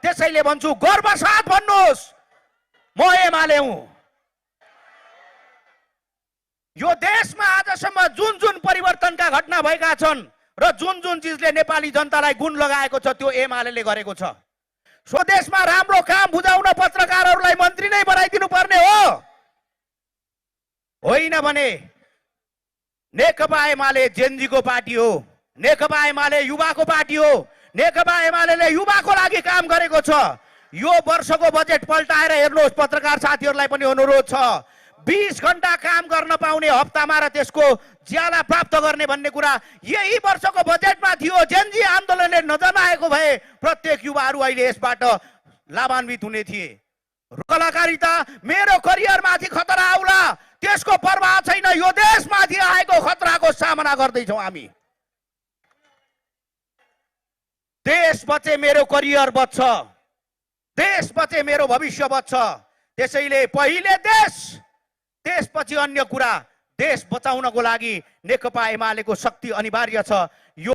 त्यसैले भन्छु गर्वसाथ भन्नुहोस् म एमाले हुँ। यो देशमा आजसम्म जुन जुन परिवर्तनका घटना भएका छन् र जुन जुन चिजले नेपाली जनतालाई गुण लगाएको छ त्यो एमाले गरेको छ। स्वदेशमा राम्रो काम बुझाउन पत्रकारहरूलाई मन्त्री नै बनाइदिनु पर्ने हो, होइन भने नेकपा एमाले जेनजीको पार्टी हो, नेकपा एमाले युवाको पार्टी हो, नेकपा एमाले युवाको लागि काम गरेको छ। यो वर्षको बजेट पल्टाएर हेर्नुहोस्, पत्रकार साथीहरूलाई पनि अनुरोध छ, 20 घण्टा काम गर्न पाउने हप्तामा र त्यसको ज्याला प्राप्त गर्ने भन्ने कुरा यही वर्षको बजेटमा थियो। जेनजी आन्दोलनले नजनाएको भए प्रत्येक युवाहरू अहिले यसबाट लाभान्वित हुने थिए। कलाकारिता मेरो करियरमाथि खतरा आउला त्यसको परवाह छैन। यो देशमाथि आएको खतराको सामना गर्दैछौँ हामी। देश बचे मेरो करियर बच्छ, देश बचे मेरो भविष्य बच्छ। त्यसैले पहिले देश, त्यसपछि अन्य कुरा। देश बचाउनको लागि नेकपा एमालेको शक्ति अनिवार्य छ। यो